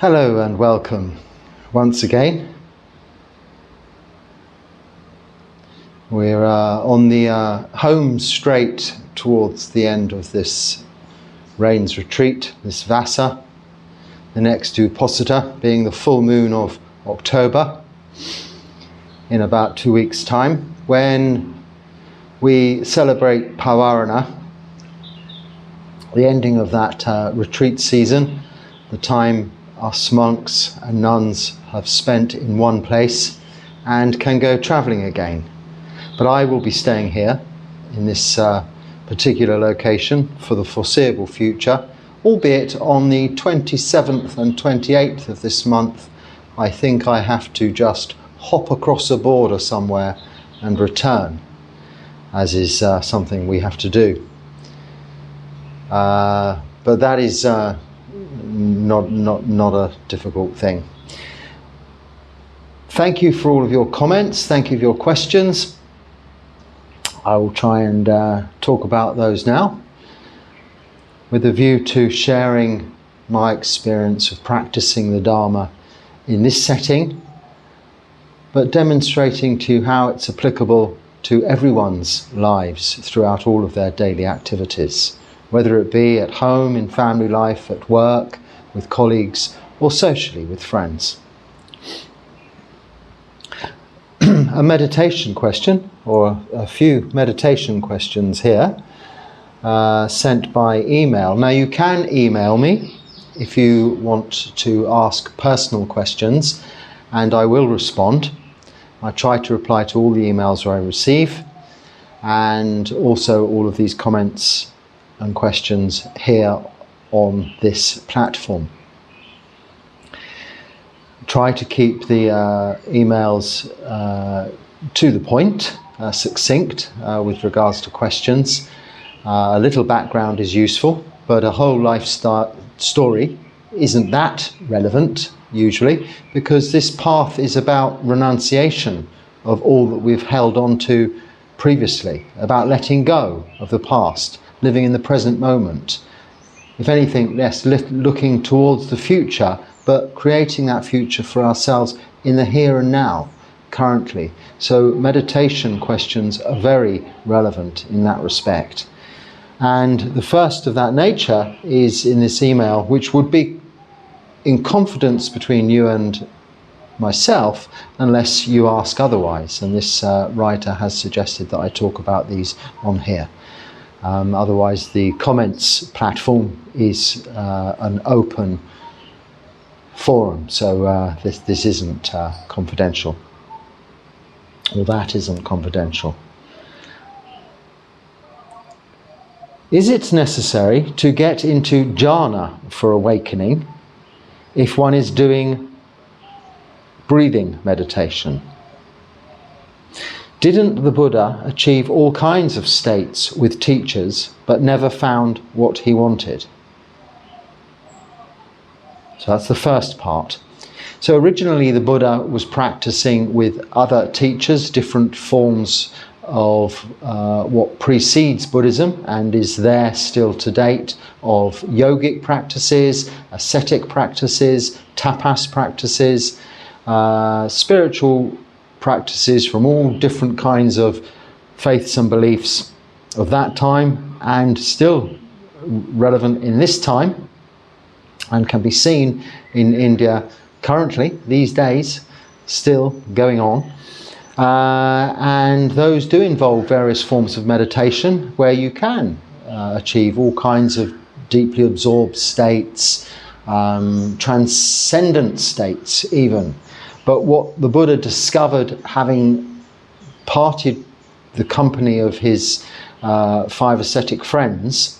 Hello and welcome once again. We're on the home straight towards the end of this rains retreat, this Vasa, the next Uposita being the full moon of October in about 2 weeks' time, when we celebrate Pavarana, the ending of that retreat season, the time us monks and nuns have spent in one place and can go travelling again. But I will be staying here in this particular location for the foreseeable future, albeit on the 27th and 28th of this month. I think I have to just hop across a border somewhere and return, as is something we have to do. But that is not a difficult thing. Thank you for all of your comments. Thank you for your questions. I will try and talk about those now, with a view to sharing my experience of practicing the Dharma in this setting, but demonstrating to you how it's applicable to everyone's lives throughout all of their daily activities, whether it be at home, in family life, at work, with colleagues, or socially with friends. A meditation question, or a few meditation questions here, sent by email. Now you can email me if you want to ask personal questions, and I will respond. I try to reply to all the emails I receive, and also all of these comments and questions here on this platform. Try to keep the emails to the point, succinct with regards to questions. A little background is useful, but a whole life story isn't that relevant usually, because this path is about renunciation of all that we've held on to previously, about letting go of the past, living in the present moment. If anything, less looking towards the future, but creating that future for ourselves in the here and now, currently. So meditation questions are very relevant in that respect. And the first of that nature is in this email, which would be in confidence between you and myself, unless you ask otherwise. And this writer has suggested that I talk about these on here. Otherwise, the comments platform is an open forum, so this isn't confidential, or that isn't confidential. Is it necessary to get into jhana for awakening if one is doing breathing meditation? Didn't the Buddha achieve all kinds of states with teachers, but never found what he wanted? So that's the first part. So originally the Buddha was practicing with other teachers, different forms of what precedes Buddhism and is there still to date, of yogic practices, ascetic practices, tapas practices, spiritual practices from all different kinds of faiths and beliefs of that time, and still relevant in this time, and can be seen in India currently, these days, still going on. And those do involve various forms of meditation where you can achieve all kinds of deeply absorbed states, transcendent states even. But what the Buddha discovered, having parted the company of his 5 ascetic friends,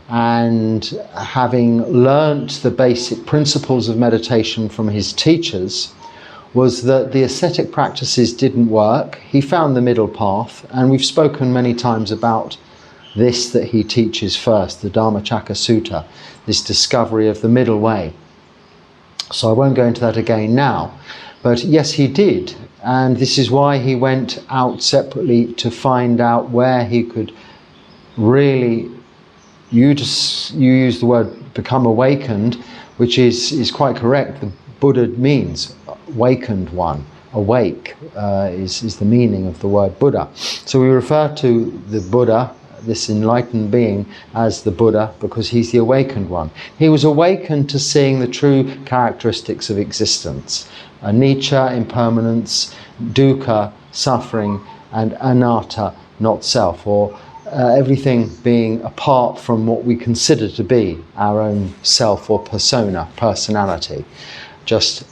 and having learnt the basic principles of meditation from his teachers, was that the ascetic practices didn't work. He found the middle path, and we've spoken many times about this, that he teaches first, the Dhammacakka Sutta, this discovery of the middle way. So I won't go into that again now. But yes, he did, and this is why he went out separately to find out where he could really, you use the word become awakened, which is quite correct. The Buddha means awakened one. Awake is the meaning of the word Buddha. So we refer to the Buddha, this enlightened being, as the Buddha because he's the awakened one. He was awakened to seeing the true characteristics of existence: anicca, impermanence; dukkha, suffering; and anatta, not self, or everything being apart from what we consider to be our own self or persona, personality.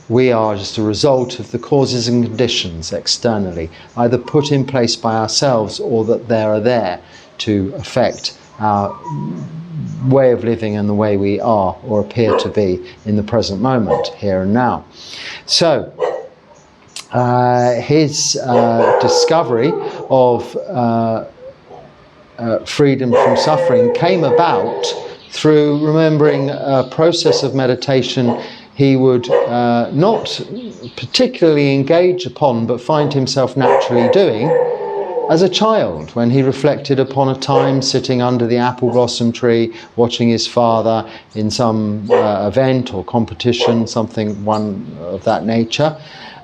We are just a result of the causes and conditions externally, either put in place by ourselves or that they are there to affect our way of living and the way we are or appear to be in the present moment, here and now. So, his discovery of freedom from suffering came about through remembering a process of meditation he would not particularly engage upon, but find himself naturally doing as a child, when he reflected upon a time sitting under the apple blossom tree, watching his father in some event or competition, one of that nature,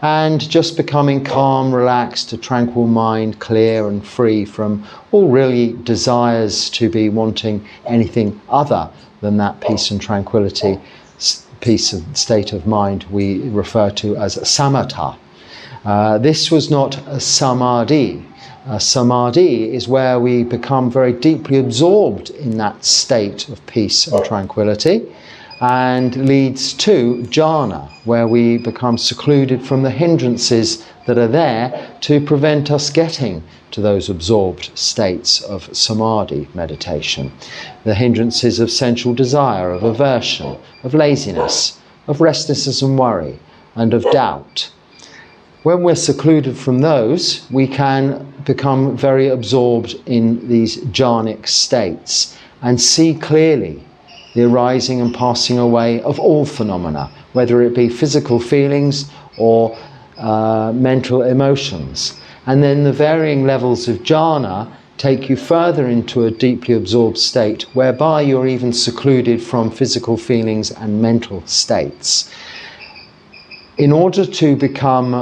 and just becoming calm, relaxed, a tranquil mind, clear and free from all really desires to be wanting anything other than that peace and tranquility, peace and state of mind we refer to as samatha. This was not a samadhi. Samadhi is where we become very deeply absorbed in that state of peace and tranquility, and leads to jhana, where we become secluded from the hindrances that are there to prevent us getting to those absorbed states of samadhi meditation. The hindrances of sensual desire, of aversion, of laziness, of restlessness and worry, and of doubt. When we're secluded from those, we can become very absorbed in these jhanic states and see clearly the arising and passing away of all phenomena, whether it be physical feelings or mental emotions. And then the varying levels of jhana take you further into a deeply absorbed state, whereby you're even secluded from physical feelings and mental states. In order to become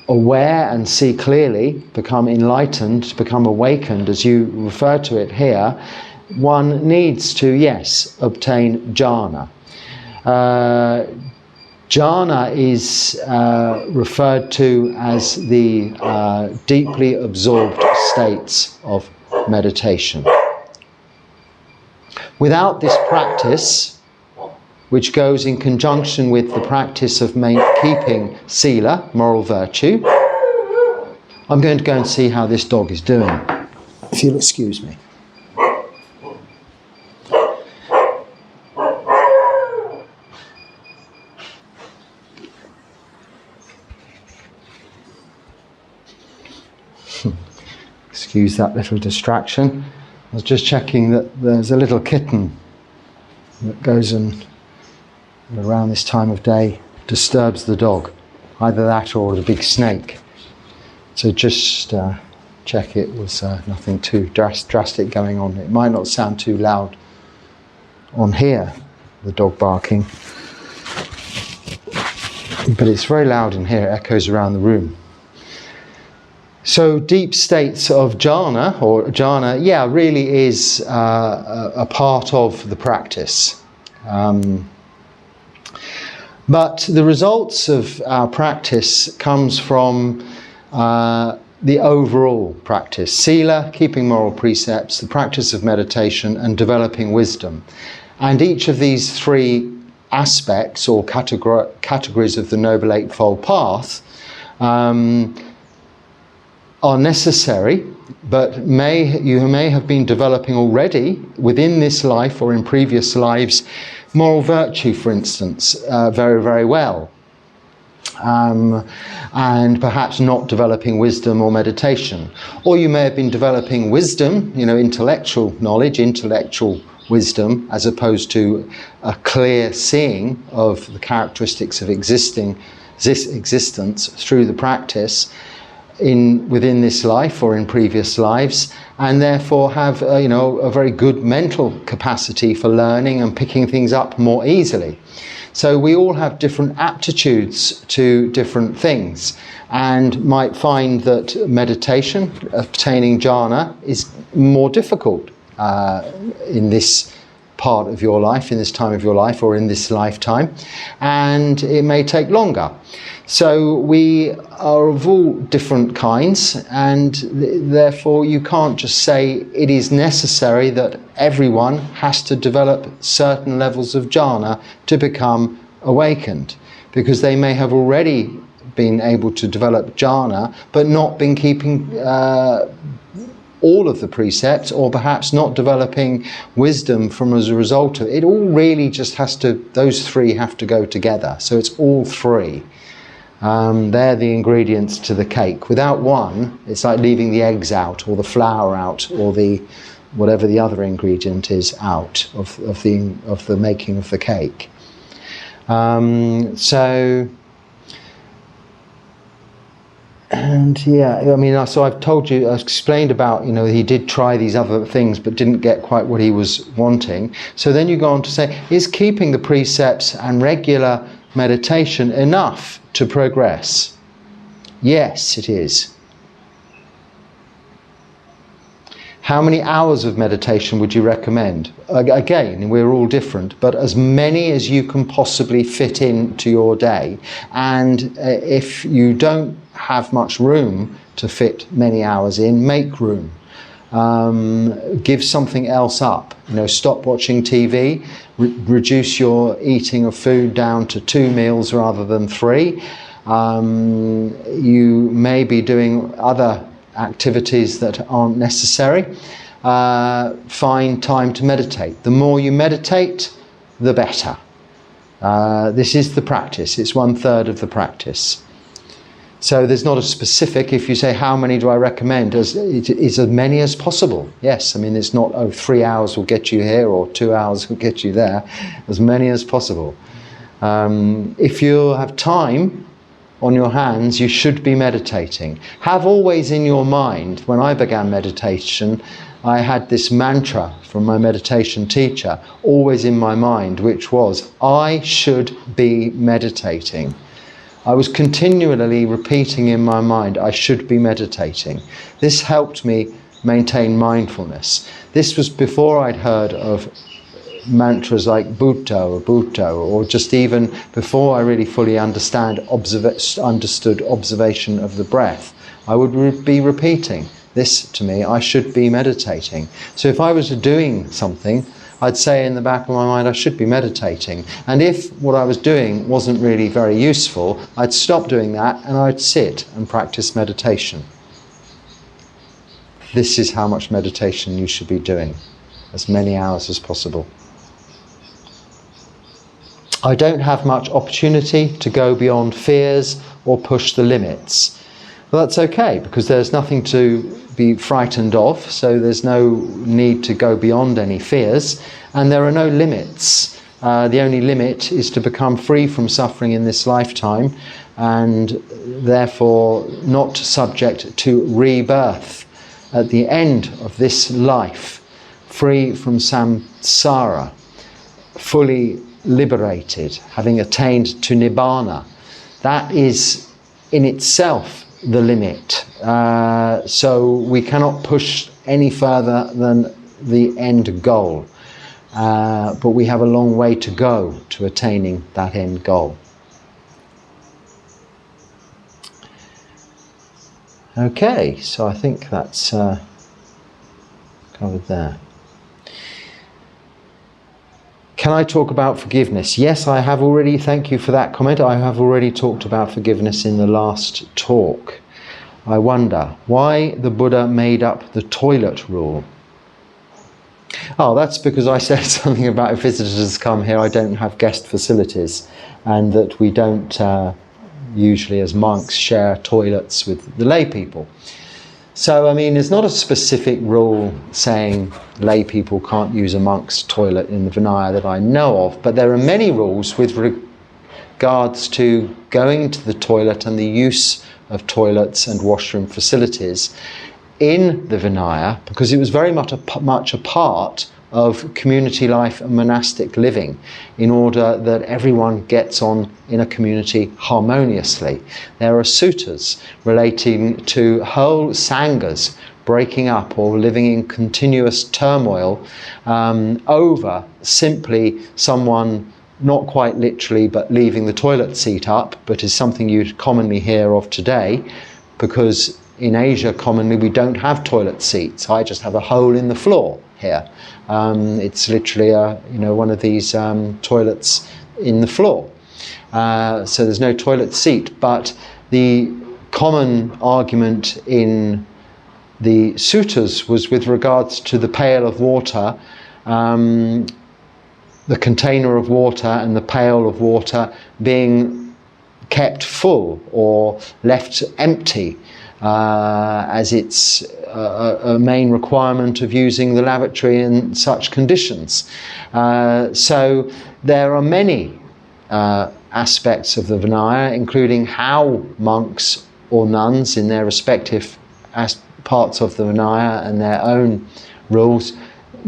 aware and see clearly, become enlightened, become awakened, as you refer to it here, one needs to, yes, obtain jhana. Jhana is referred to as the deeply absorbed states of meditation. Without this practice, which goes in conjunction with the practice of keeping sila, moral virtue, I'm going to go and see how this dog is doing, if you'll excuse me. Excuse that little distraction. I was just checking that there's a little kitten that goes and around this time of day disturbs the dog. Either that or the big snake. So just check it was nothing too drastic going on. It might not sound too loud on here, the dog barking, but it's very loud in here. It echoes around the room. So deep states of jhana, really is a part of the practice. But the results of our practice comes from the overall practice. Sila, keeping moral precepts, the practice of meditation, and developing wisdom. And each of these three aspects or categories of the Noble Eightfold Path are necessary, but you may have been developing already within this life or in previous lives moral virtue, for instance, very, very well. And perhaps not developing wisdom or meditation. Or you may have been developing wisdom, intellectual knowledge, intellectual wisdom, as opposed to a clear seeing of the characteristics of existence through the practice. within this life or in previous lives, and therefore have a very good mental capacity for learning and picking things up more easily. So we all have different aptitudes to different things, and might find that meditation, obtaining jhana, is more difficult in this part of your life, in this time of your life, or in this lifetime, and it may take longer. So we are of all different kinds, and therefore you can't just say it is necessary that everyone has to develop certain levels of jhana to become awakened, because they may have already been able to develop jhana but not been keeping all of the precepts, or perhaps not developing wisdom from as a result of it. It all really just has to, those three have to go together. So it's all three. They're the ingredients to the cake. Without one, it's like leaving the eggs out, or the flour out, or the whatever the other ingredient is out of the making of the cake. And yeah, I mean, so I've told you, I've explained about, he did try these other things but didn't get quite what he was wanting. So then you go on to say, is keeping the precepts and regular meditation enough to progress? Yes, it is. How many hours of meditation would you recommend? Again, we're all different, but as many as you can possibly fit into your day. And if you don't have much room to fit many hours in, make room. Give something else up. Stop watching TV, reduce your eating of food down to 2 meals rather than 3. You may be doing other activities that aren't necessary. Find time to meditate. The more you meditate, the better. This is the practice. It's 1/3 of the practice. So there's not a specific, if you say how many do I recommend, it's as many as possible. Yes, I mean, it's not, 3 hours will get you here or 2 hours will get you there. As many as possible. If you have time on your hands, you should be meditating. Have always in your mind, when I began meditation, I had this mantra from my meditation teacher, always in my mind, which was, I should be meditating. I was continually repeating in my mind, I should be meditating. This helped me maintain mindfulness. This was before I'd heard of mantras like Buddha, or just even before I really fully understood observation of the breath. I would be repeating this to me, I should be meditating. So if I was doing something, I'd say in the back of my mind, I should be meditating. And if what I was doing wasn't really very useful, I'd stop doing that and I'd sit and practice meditation. This is how much meditation you should be doing, as many hours as possible. I don't have much opportunity to go beyond fears or push the limits. Well, that's okay, because there's nothing to be frightened of, so there's no need to go beyond any fears, and there are no limits. The only limit is to become free from suffering in this lifetime, and therefore not subject to rebirth at the end of this life, free from samsara, fully liberated, having attained to nibbana. That is in itself the limit. So we cannot push any further than the end goal. But we have a long way to go to attaining that end goal. Okay, so I think that's covered there. Can I talk about forgiveness? Yes, I have already. Thank you for that comment. I have already talked about forgiveness in the last talk. I wonder why the Buddha made up the toilet rule. Oh, that's because I said something about if visitors come here, I don't have guest facilities, and that we don't usually as monks share toilets with the lay people. So, I mean, there's not a specific rule saying lay people can't use a monk's toilet in the Vinaya that I know of, but there are many rules with regards to going to the toilet and the use of toilets and washroom facilities in the Vinaya, because it was very much a part of community life and monastic living, in order that everyone gets on in a community harmoniously. There are suttas relating to whole sanghas breaking up or living in continuous turmoil over simply someone, not quite literally, but leaving the toilet seat up, but is something you'd commonly hear of today, because in Asia commonly we don't have toilet seats. I just have a hole in the floor here. It's literally one of these toilets in the floor. So there's no toilet seat, but the common argument in the suttas was with regards to the pail of water, the container of water and the pail of water being kept full or left empty, as it's a main requirement of using the lavatory in such conditions. So there are many aspects of the Vinaya, including how monks or nuns in their respective parts of the Vinaya and their own rules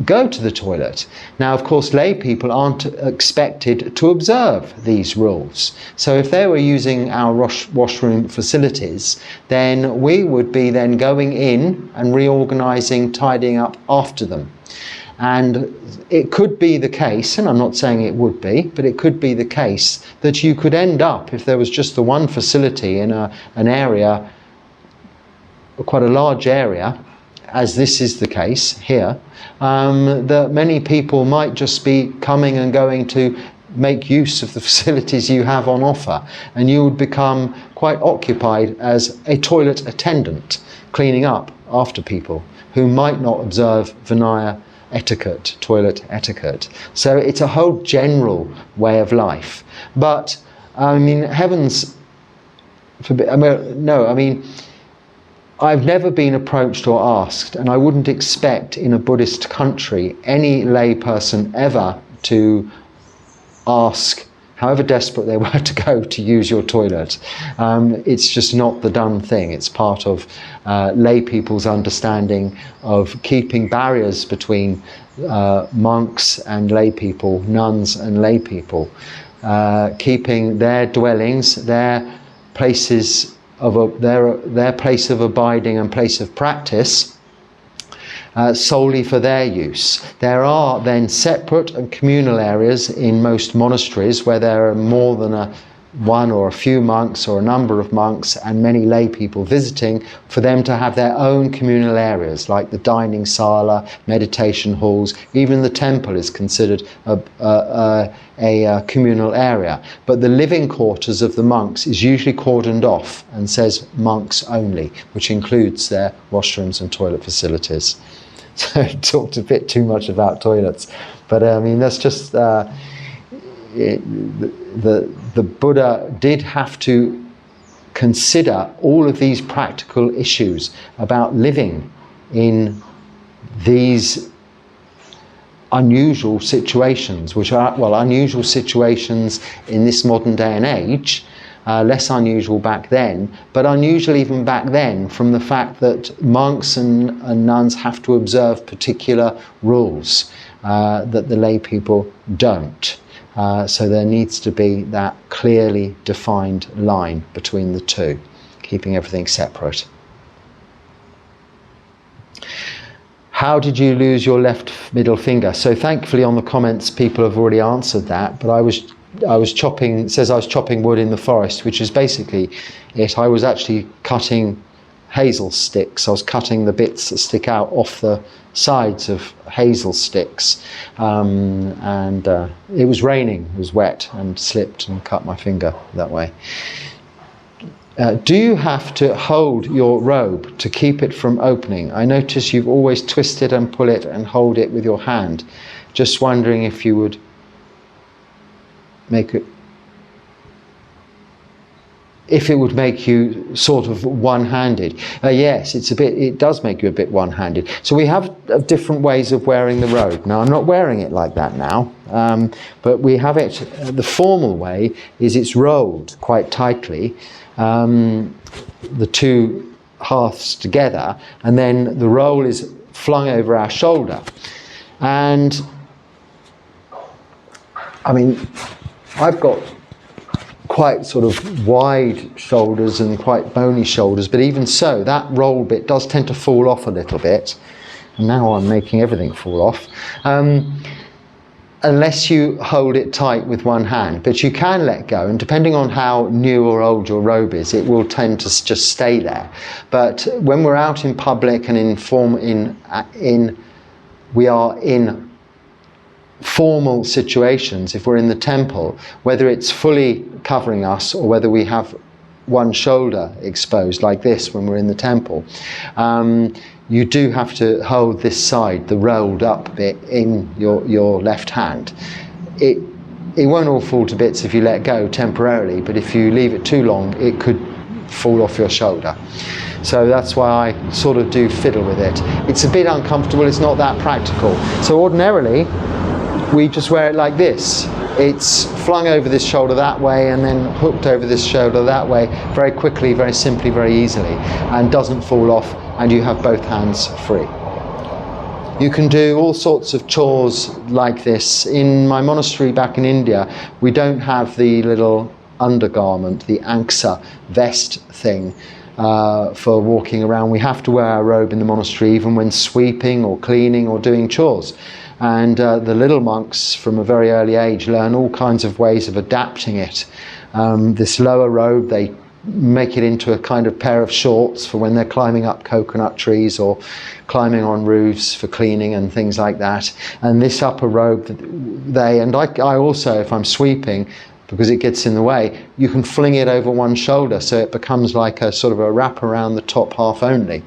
go to the toilet. Now, of course, lay people aren't expected to observe these rules. So if they were using our washroom facilities, then we would be then going in and reorganizing, tidying up after them. And it could be the case, and I'm not saying it would be, but it could be the case that you could end up, if there was just the one facility in an area, quite a large area, as this is the case here, that many people might just be coming and going to make use of the facilities you have on offer, and you would become quite occupied as a toilet attendant, cleaning up after people who might not observe Vinaya etiquette, toilet etiquette. So it's a whole general way of life. But I mean, heavens forbid, I've never been approached or asked, and I wouldn't expect in a Buddhist country any lay person ever to ask, however desperate they were to go, to use your toilet. It's just not the done thing. It's part of lay people's understanding of keeping barriers between monks and lay people, nuns and lay people, keeping their dwellings, their places of their place of abiding and place of practice solely for their use. There are then separate and communal areas in most monasteries where there are more than one or a few monks or a number of monks and many lay people visiting, for them to have their own communal areas, like the dining sala, meditation halls. Even the temple is considered a communal area. But the living quarters of the monks is usually cordoned off and says monks only, which includes their washrooms and toilet facilities. So I talked a bit too much about toilets, but I mean, that's just the Buddha did have to consider all of these practical issues about living in these unusual situations, which are, well, unusual situations in this modern day and age, less unusual back then, but unusual even back then from the fact that monks and nuns have to observe particular rules that the lay people don't. So there needs to be that clearly defined line between the two, keeping everything separate. How did you lose your left middle finger? So thankfully on the comments people have already answered that, but I was chopping, it says I was chopping wood in the forest, which is basically it. I was actually cutting hazel sticks. I was cutting the bits that stick out off the sides of hazel sticks, and it was raining, it was wet, and slipped and cut my finger that way. Do you have to hold your robe to keep it from opening? I notice you've always twisted and pull it and hold it with your hand. Just wondering if you would make it, if it would make you sort of one-handed. Yes, it does make you a bit one-handed. So we have different ways of wearing the robe. Now, I'm not wearing it like that now. but we have it, the formal way is it's rolled quite tightly, the two halves together, and then the roll is flung over our shoulder. And I mean, I've got quite sort of wide shoulders and quite bony shoulders, but even so, that roll bit does tend to fall off a little bit. And now I'm making everything fall off. Unless you hold it tight with one hand, but you can let go, and depending on how new or old your robe is, it will tend to just stay there. But when we're out in public and we are in formal situations, if we're in the temple, whether it's fully covering us or whether we have one shoulder exposed like this when we're in the temple, you do have to hold this side, the rolled up bit, in your left hand. It won't all fall to bits if you let go temporarily, but if you leave it too long, it could fall off your shoulder. So that's why I sort of do fiddle with it. It's a bit uncomfortable, it's not that practical. So ordinarily, we just wear it like this. It's flung over this shoulder that way and then hooked over this shoulder that way, very quickly, very simply, very easily, and doesn't fall off, and you have both hands free. You can do all sorts of chores like this. In my monastery back in India, we don't have the little undergarment, the angsa vest thing for walking around. We have to wear our robe in the monastery even when sweeping or cleaning or doing chores. And the little monks from a very early age learn all kinds of ways of adapting it. This lower robe, they make it into a kind of pair of shorts for when they're climbing up coconut trees or climbing on roofs for cleaning and things like that. And this upper robe, I also, if I'm sweeping, because it gets in the way, you can fling it over one shoulder so it becomes like a sort of a wrap around the top half only.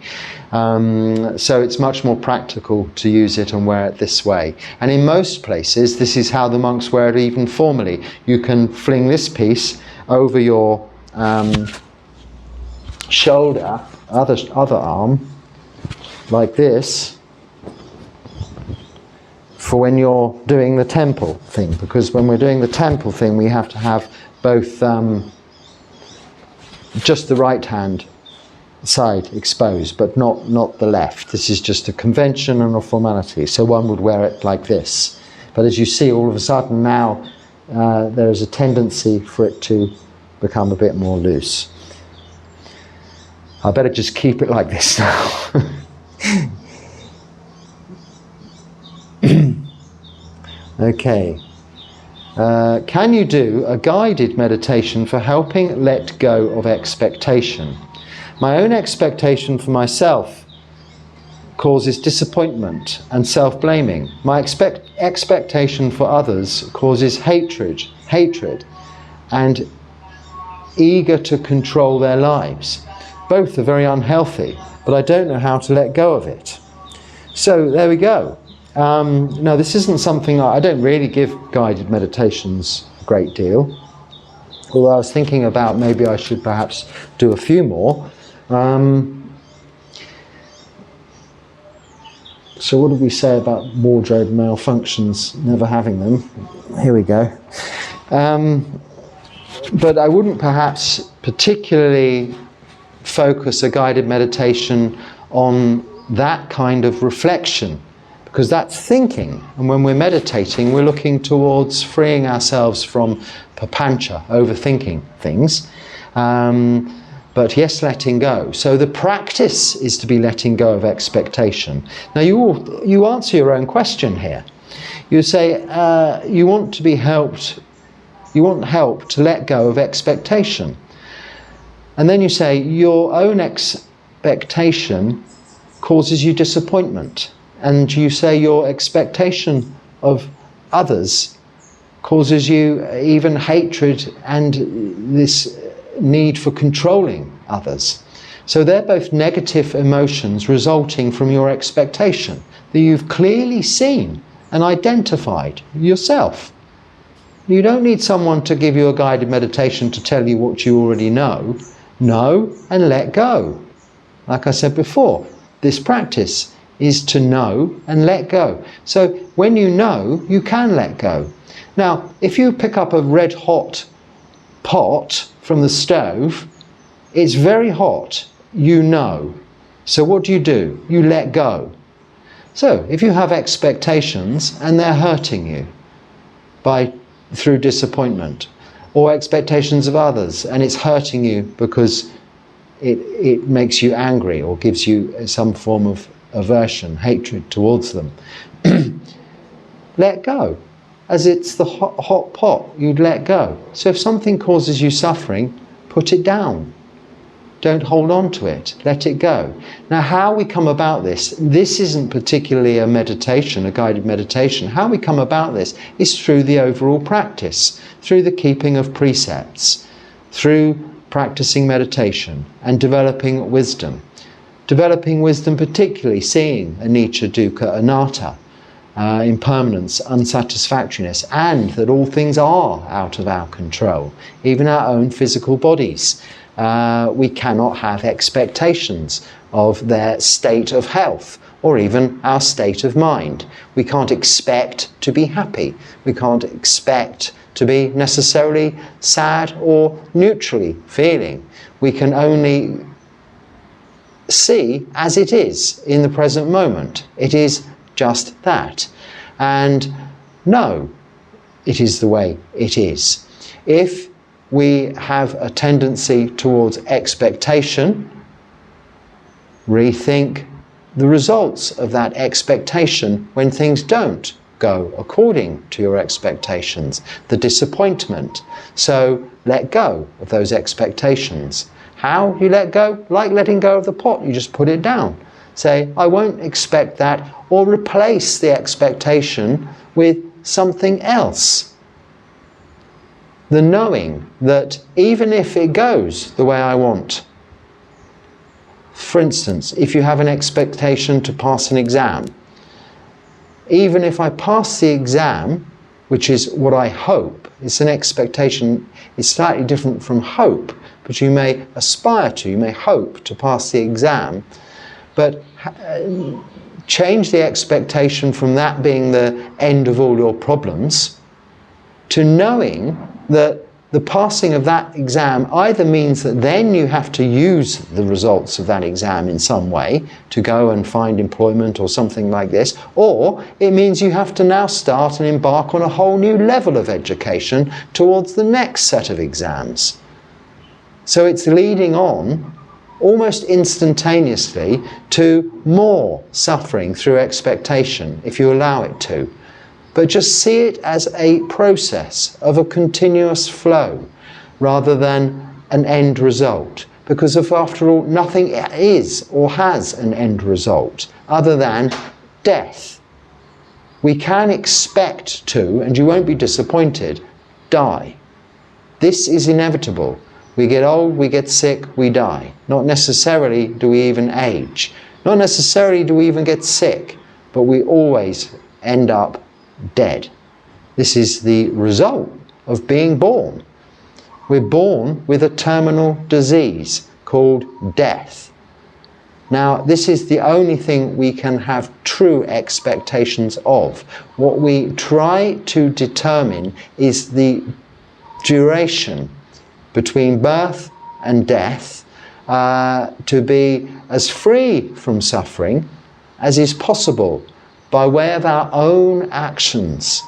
So it's much more practical to use it and wear it this way. And in most places, this is how the monks wear it even formally. You can fling this piece over your shoulder, other arm, like this, for when you're doing the temple thing. Because when we're doing the temple thing, we have to have both just the right hand side exposed, but not the left. This is just a convention and a formality. So one would wear it like this. But as you see, all of a sudden now there is a tendency for it to become a bit more loose. I better just keep it like this now. Okay. Can you do a guided meditation for helping let go of expectation? My own expectation for myself causes disappointment and self-blaming. My expectation for others causes hatred and eager to control their lives. Both are very unhealthy, but I don't know how to let go of it. So there we go. No, this isn't something, I don't really give guided meditations a great deal. Although I was thinking about maybe I should perhaps do a few more. So what did we say about wardrobe malfunctions, never having them? Here we go. But I wouldn't perhaps particularly focus a guided meditation on that kind of reflection, because that's thinking. And when we're meditating, we're looking towards freeing ourselves from papancha, overthinking things. But yes, letting go. So the practice is to be letting go of expectation. Now you answer your own question here. You say you want to be helped, you want help to let go of expectation. And then you say your own expectation causes you disappointment. And you say your expectation of others causes you even hatred and this need for controlling others. So they're both negative emotions resulting from your expectation that you've clearly seen and identified yourself. You don't need someone to give you a guided meditation to tell you what you already know. Know and let go. Like I said before, this practice is to know and let go. So when you know, you can let go. Now, if you pick up a red hot pot from the stove, it's very hot, you know. So what do? You let go. So if you have expectations and they're hurting you through disappointment, or expectations of others and it's hurting you because it makes you angry or gives you some form of aversion, hatred towards them, let go. As it's the hot pot, you'd let go. So if something causes you suffering, put it down. Don't hold on to it. Let it go. Now, how we come about this isn't particularly a meditation, a guided meditation. How we come about this is through the overall practice, through the keeping of precepts, through practicing meditation and developing wisdom. Developing wisdom, particularly seeing anicca, dukkha, anatta, impermanence, unsatisfactoriness, and that all things are out of our control, even our own physical bodies. We cannot have expectations of their state of health or even our state of mind. We can't expect to be happy. We can't expect to be necessarily sad or neutrally feeling. We can only see as it is in the present moment. It is just that. And know it is the way it is. If we have a tendency towards expectation, rethink the results of that expectation when things don't go according to your expectations, the disappointment. So let go of those expectations. How you let go? Like letting go of the pot, you just put it down. Say, I won't expect that, or replace the expectation with something else. The knowing that even if it goes the way I want, for instance, if you have an expectation to pass an exam, even if I pass the exam, which is what I hope, it's an expectation, it's slightly different from hope, but you may aspire to, you may hope to pass the exam, but change the expectation from that being the end of all your problems to knowing that the passing of that exam either means that then you have to use the results of that exam in some way to go and find employment or something like this, or it means you have to now start and embark on a whole new level of education towards the next set of exams. So it's leading on almost instantaneously to more suffering through expectation, if you allow it to. But just see it as a process of a continuous flow rather than an end result. Because if, after all, nothing is or has an end result other than death. We can expect to, and you won't be disappointed, die. This is inevitable. We get old, we get sick, we die. Not necessarily do we even age. Not necessarily do we even get sick, but we always end up dead. This is the result of being born. We're born with a terminal disease called death. Now, this is the only thing we can have true expectations of. What we try to determine is the duration between birth and death, to be as free from suffering as is possible by way of our own actions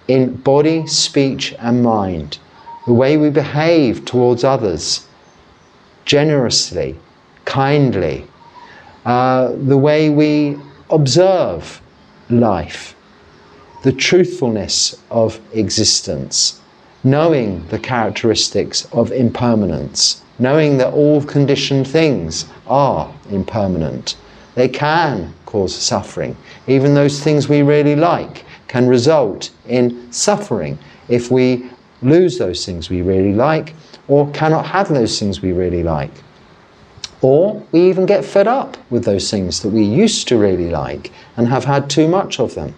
in body, speech and mind, the way we behave towards others, generously, kindly, the way we observe life, the truthfulness of existence, knowing the characteristics of impermanence, knowing that all conditioned things are impermanent. They can cause suffering. Even those things we really like can result in suffering if we lose those things we really like or cannot have those things we really like. Or we even get fed up with those things that we used to really like and have had too much of them.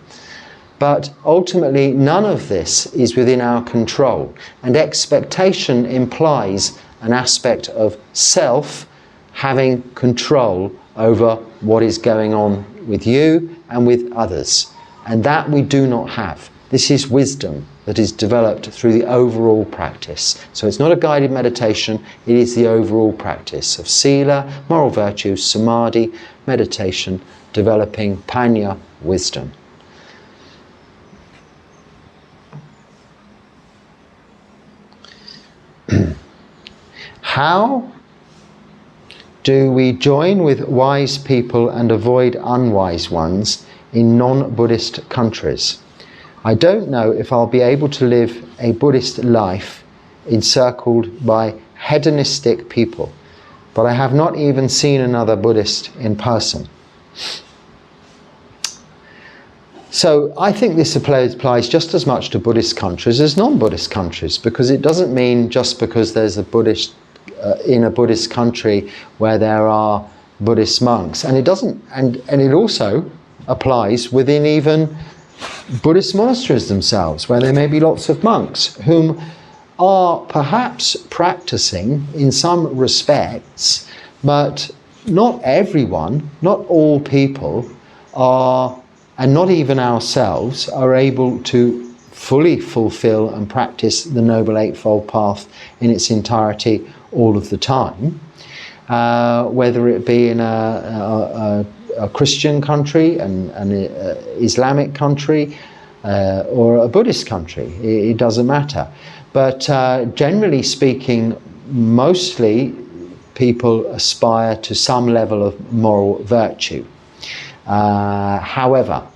But ultimately, none of this is within our control. And expectation implies an aspect of self having control over what is going on with you and with others. And that we do not have. This is wisdom that is developed through the overall practice. So it's not a guided meditation, it is the overall practice of sila, moral virtues, samadhi, meditation, developing panya, wisdom. How do we join with wise people and avoid unwise ones in non-Buddhist countries? I don't know if I'll be able to live a Buddhist life encircled by hedonistic people, but I have not even seen another Buddhist in person. So I think this applies just as much to Buddhist countries as non-Buddhist countries, because it doesn't mean just because there's a Buddhist in a Buddhist country where there are Buddhist monks, and it doesn't, and it also applies within even Buddhist monasteries themselves, where there may be lots of monks whom are perhaps practicing in some respects, but not everyone, not all people are, and not even ourselves, are able to fully fulfill and practice the Noble Eightfold Path in its entirety all of the time, whether it be in a Christian country, an Islamic country, or a Buddhist country. It doesn't matter. But generally speaking, mostly people aspire to some level of moral virtue. However,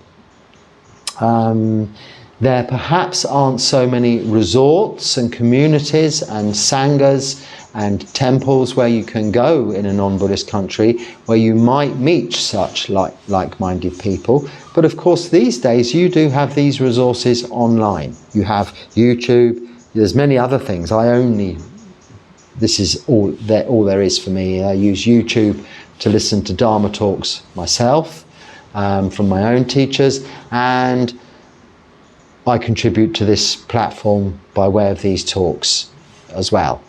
there perhaps aren't so many resorts and communities and sanghas and temples where you can go in a non-Buddhist country where you might meet such like-minded people. But of course these days you do have these resources online. You have YouTube, there's many other things. This is all there is for me. I use YouTube to listen to Dharma talks myself from my own teachers, and I contribute to this platform by way of these talks as well.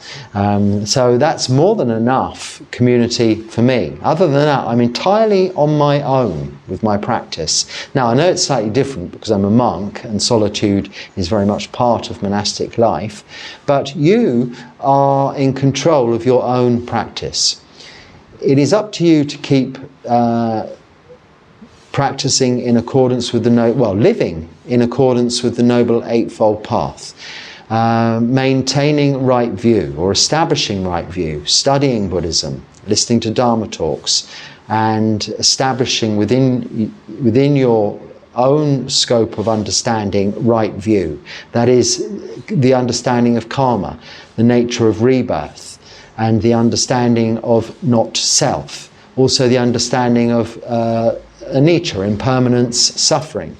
So that's more than enough community for me. Other than that, I'm entirely on my own with my practice. Now, I know it's slightly different because I'm a monk and solitude is very much part of monastic life, but you are in control of your own practice. It is up to you to keep practicing in accordance with living in accordance with the Noble Eightfold Path. Maintaining right view or establishing right view, studying Buddhism, listening to Dharma talks, and establishing within your own scope of understanding right view. That is the understanding of karma, the nature of rebirth, and the understanding of not self. Also the understanding of anicca, impermanence, suffering.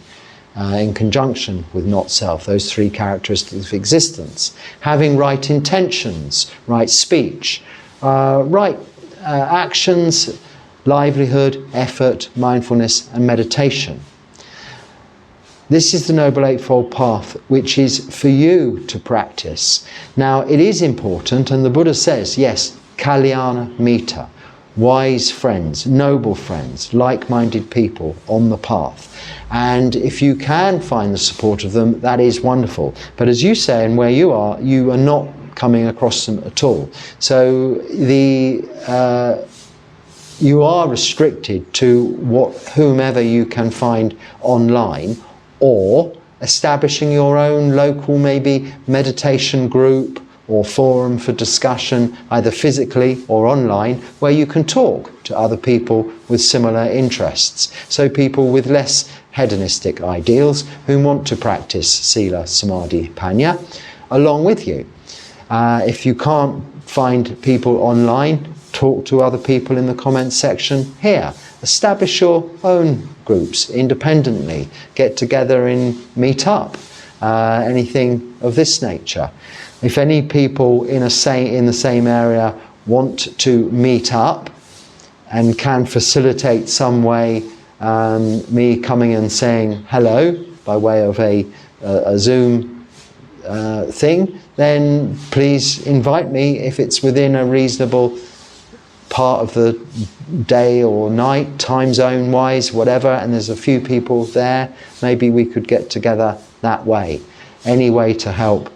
In conjunction with not self, those three characteristics of existence. Having right intentions, right speech, right actions, livelihood, effort, mindfulness and meditation. This is the Noble Eightfold Path, which is for you to practice. Now it is important, and the Buddha says, yes, kalyana mita, wise friends, noble friends, like-minded people on the path. And if you can find the support of them, that is wonderful. But as you say, and where you are not coming across them at all. So you are restricted to whomever you can find online, or establishing your own local maybe meditation group or forum for discussion, either physically or online, where you can talk to other people with similar interests. So people with less hedonistic ideals who want to practice sila, samadhi, panya, along with you. If you can't find people online, talk to other people in the comments section here. Establish your own groups independently. Get together and meet up. Anything of this nature. If any people in the same area want to meet up and can facilitate some way me coming and saying hello by way of a Zoom thing, then please invite me if it's within a reasonable part of the day or night, time zone wise, whatever, and there's a few people there, maybe we could get together that way. Any way to help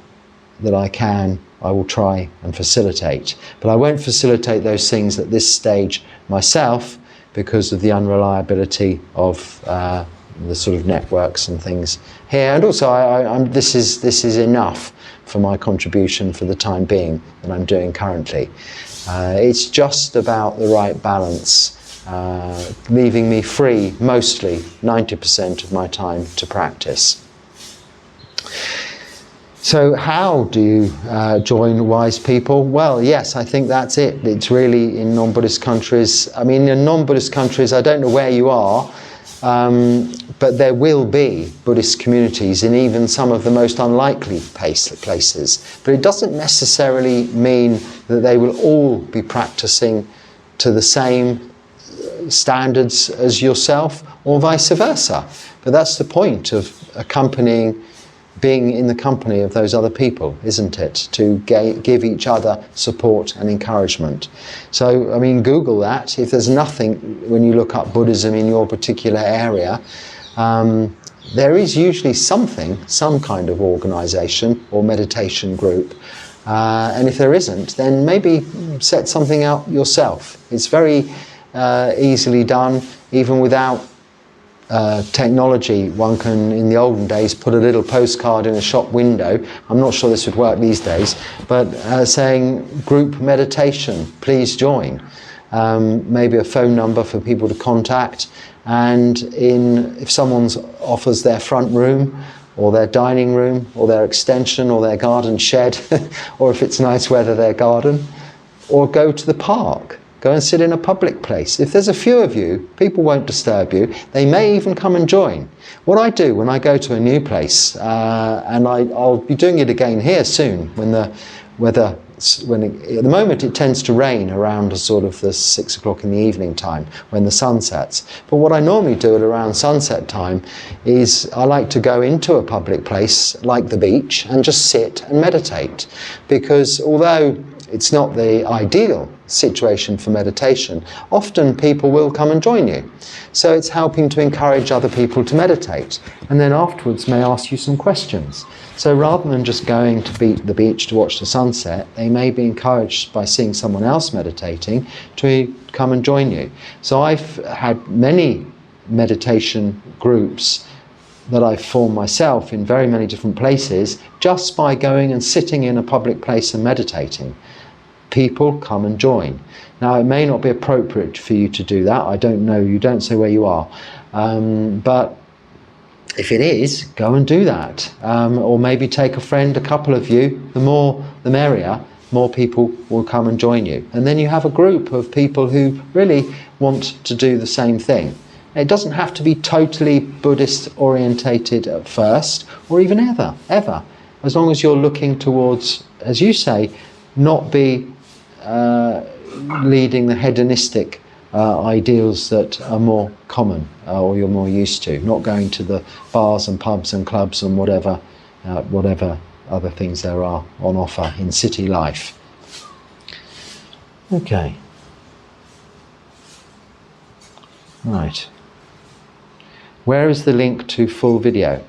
that I can, I will try and facilitate. But I won't facilitate those things at this stage myself because of the unreliability of the sort of networks and things here. And also, this is enough for my contribution for the time being that I'm doing currently. It's just about the right balance, leaving me free, mostly 90% of my time to practice. So how do you join wise people? Well, yes, I think that's it. It's really in non-Buddhist countries. I mean, in non-Buddhist countries, I don't know where you are, but there will be Buddhist communities in even some of the most unlikely places. But it doesn't necessarily mean that they will all be practicing to the same standards as yourself, or vice versa. But that's the point of being in the company of those other people, isn't it? To give each other support and encouragement. So, I mean, Google that. If there's nothing, when you look up Buddhism in your particular area, there is usually some kind of organisation or meditation group. And if there isn't, then maybe set something out yourself. It's very easily done, even without technology. One can, in the olden days, put a little postcard in a shop window. I'm not sure this would work these days, but saying group meditation, please join. Maybe a phone number for people to contact, and if someone offers their front room or their dining room or their extension or their garden shed, or if it's nice weather, their garden, or go to the park. Go and sit in a public place. If there's a few of you, people won't disturb you. They may even come and join. What I do when I go to a new place, and I'll be doing it again here soon, when the weather, at the moment it tends to rain around sort of the 6 o'clock in the evening time when the sun sets. But what I normally do at around sunset time is I like to go into a public place like the beach and just sit and meditate. Because although it's not the ideal situation for meditation, often people will come and join you. So it's helping to encourage other people to meditate, and then afterwards may ask you some questions. So rather than just going to the beach to watch the sunset, they may be encouraged by seeing someone else meditating to come and join you. So I've had many meditation groups that I've formed myself in very many different places just by going and sitting in a public place and meditating. People come and join. Now, it may not be appropriate for you to do that. I don't know. You don't say where you are. But if it is, go and do that. Or maybe take a friend, a couple of you. The more, the merrier. More people will come and join you. And then you have a group of people who really want to do the same thing. It doesn't have to be totally Buddhist orientated at first, or even ever. As long as you're looking towards, as you say, not be leading the hedonistic ideals that are more common or you're more used to, not going to the bars and pubs and clubs and whatever other things there are on offer in city life. Okay. Right. Where is the link to full video?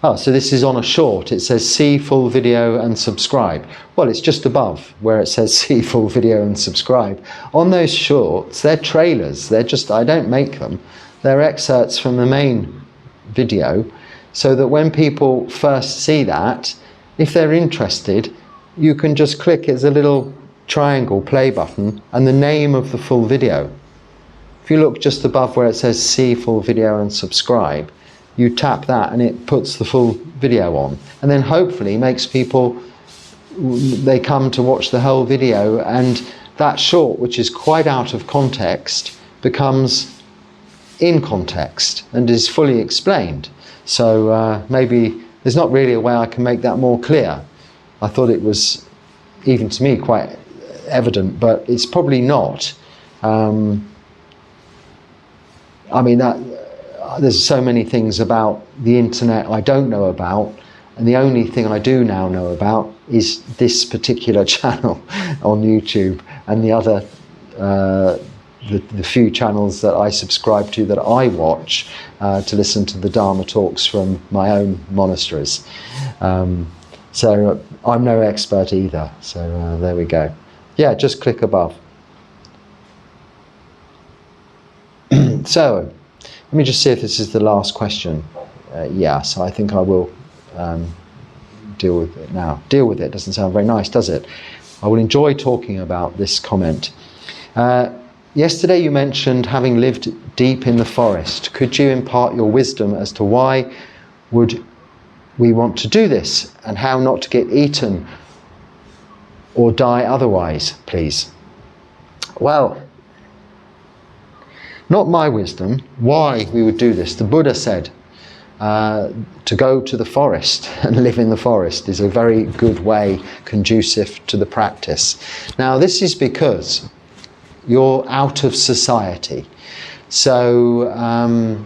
Oh, so this is on a short. It says see full video and subscribe. Well, it's just above where it says see full video and subscribe. On those shorts, they're trailers. They're just, I don't make them. They're excerpts from the main video, so that when people first see that, if they're interested, you can just click, it's a little triangle play button and the name of the full video. If you look just above where it says see full video and subscribe, you tap that and it puts the full video on, and then hopefully makes people, they come to watch the whole video, and that short, which is quite out of context, becomes in context and is fully explained. So maybe there's not really a way I can make that more clear. I thought it was, even to me, quite evident, but it's probably not. I mean, there's so many things about the internet I don't know about, And the only thing I do now know about is this particular channel on YouTube, and the other, the few channels that I subscribe to, that I watch to listen to the Dharma talks from my own monasteries. So I'm no expert either. So there we go. Yeah, just click above. So let me just see if this is the last question. Yeah, so I think I will deal with it now. Deal with it doesn't sound very nice, does it? I will enjoy talking about this comment. Yesterday you mentioned having lived deep in the forest. Could you impart your wisdom as to why would we want to do this, and how not to get eaten or die otherwise, please? Well, not my wisdom, why we would do this. The Buddha said to go to the forest and live in the forest is a very good way, conducive to the practice. Now, this is because you're out of society. So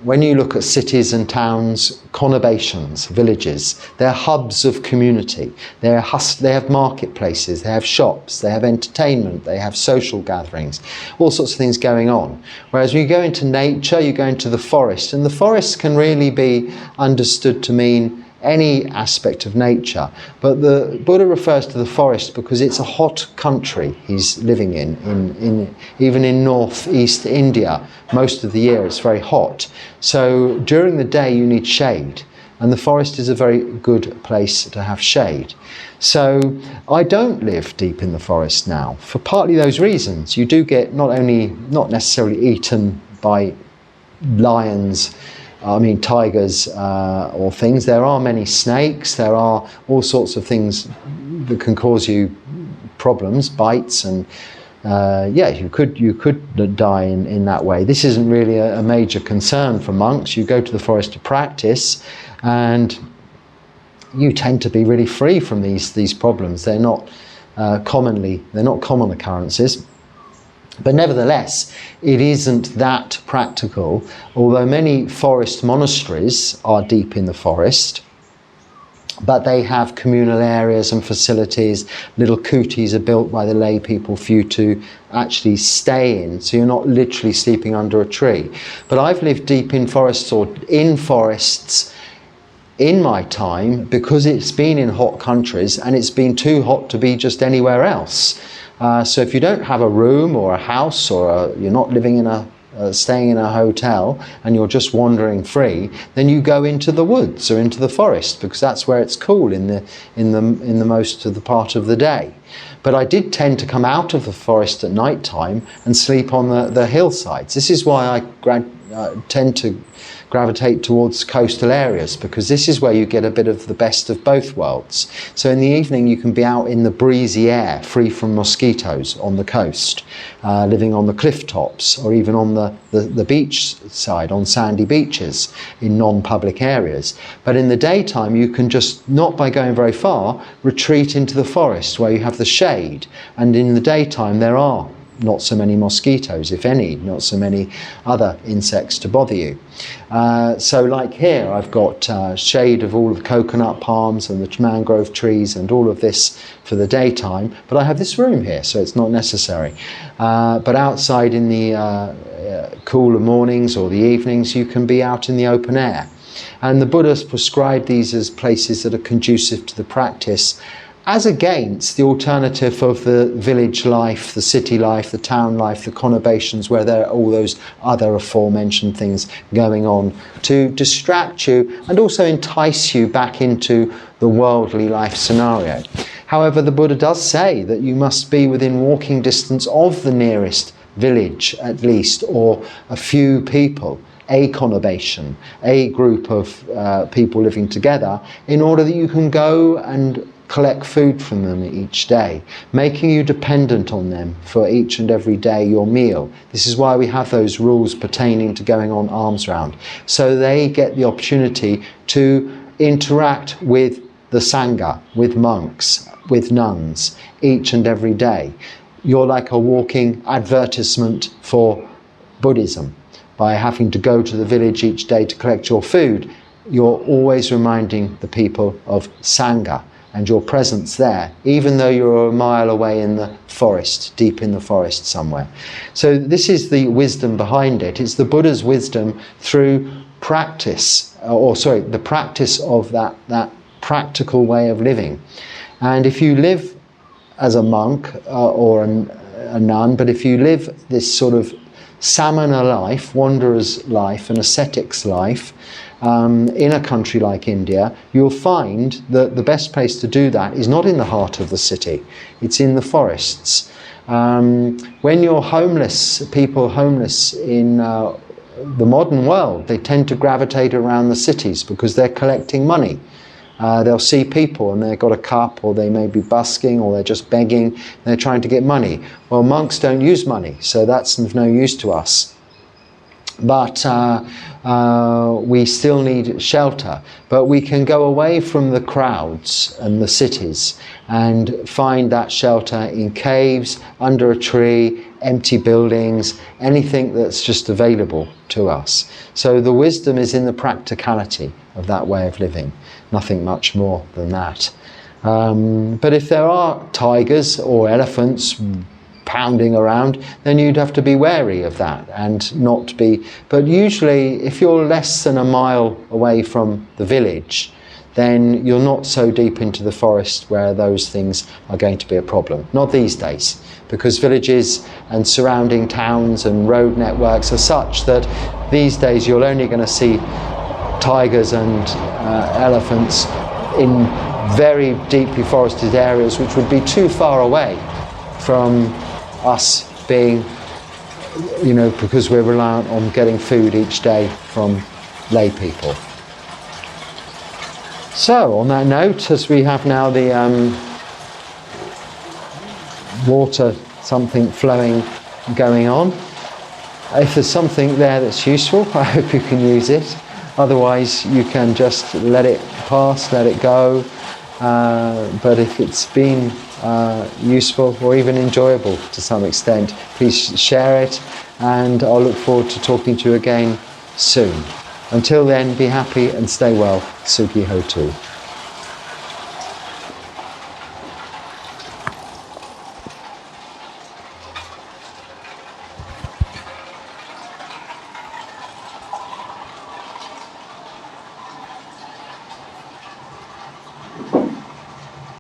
when you look at cities and towns, conurbations, villages, they're hubs of community. They have marketplaces, they have shops, they have entertainment, they have social gatherings, all sorts of things going on. Whereas when you go into nature, you go into the forest, and the forest can really be understood to mean any aspect of nature. But the Buddha refers to the forest because it's a hot country he's living in even in northeast India. Most of the year it's very hot. So during the day you need shade, and the forest is a very good place to have shade. So I don't live deep in the forest now for partly those reasons. You do get not necessarily eaten by lions, tigers or things. There are many snakes, there are all sorts of things that can cause you problems, bites, and you could die in that way. This isn't really a major concern for monks. You go to the forest to practice, and you tend to be really free from these problems. They're not common occurrences. But nevertheless, it isn't that practical, although many forest monasteries are deep in the forest, but they have communal areas and facilities. Little kutis are built by the lay people for you to actually stay in, so you're not literally sleeping under a tree. But I've lived deep in forests or in forests in my time because it's been in hot countries and it's been too hot to be just anywhere else. So if you don't have a room or a house, or you're not living in staying in a hotel, and you're just wandering free, then you go into the woods or into the forest, because that's where it's cool in the most of the part of the day. But I did tend to come out of the forest at night time and sleep on the hillsides. This is why I tend to gravitate towards coastal areas, because this is where you get a bit of the best of both worlds. So in the evening you can be out in the breezy air, free from mosquitoes on the coast, living on the cliff tops, or even on the beach side, on sandy beaches in non-public areas. But in the daytime you can just, not by going very far, retreat into the forest where you have the shade, and in the daytime there are not so many mosquitoes, if any, not so many other insects to bother you. So like here, I've got shade of all of the coconut palms and the mangrove trees and all of this for the daytime, but I have this room here, so it's not necessary. But outside in the cooler mornings or the evenings, you can be out in the open air. And the Buddha's prescribed these as places that are conducive to the practice, as against the alternative of the village life, the city life, the town life, the conurbations, where there are all those other aforementioned things going on to distract you and also entice you back into the worldly life scenario. However, the Buddha does say that you must be within walking distance of the nearest village at least, or a few people, a conurbation, a group of people living together, in order that you can go and collect food from them each day, making you dependent on them for each and every day your meal. This is why we have those rules pertaining to going on alms round, so they get the opportunity to interact with the Sangha, with monks, with nuns, each and every day. You're like a walking advertisement for Buddhism by having to go to the village each day to collect your food. you're always reminding the people of Sangha and your presence there, even though you're a mile away in the forest, deep in the forest somewhere. So this is the wisdom behind it. It's the Buddha's wisdom through practice, the practice of that practical way of living. And if you live as a monk or a nun, but if you live this sort of samana life, wanderer's life, an ascetic's life, in a country like India, you'll find that the best place to do that is not in the heart of the city, it's in the forests. When you're homeless, people homeless in the modern world, they tend to gravitate around the cities because they're collecting money. They'll see people and they've got a cup, or they may be busking, or they're just begging, they're trying to get money. Well, monks don't use money, so that's of no use to us. But we still need shelter. But we can go away from the crowds and the cities and find that shelter in caves, under a tree, empty buildings, anything that's just available to us. So the wisdom is in the practicality of that way of living, nothing much more than that. But if there are tigers or elephants pounding around, then you'd have to be wary of that and not be. But usually, if you're less than a mile away from the village, then you're not so deep into the forest where those things are going to be a problem. Not these days, because villages and surrounding towns and road networks are such that these days you're only going to see tigers and elephants in very deeply forested areas, which would be too far away from us being, because we're reliant on getting food each day from lay people. So on that note, as we have now the water, something flowing going on, if there's something there that's useful, I hope you can use it. Otherwise you can just let it pass, let it go. But if it's been useful or even enjoyable to some extent, please share it, and I'll look forward to talking to you again soon. Until then, be happy and stay well. Sukhi Hotu.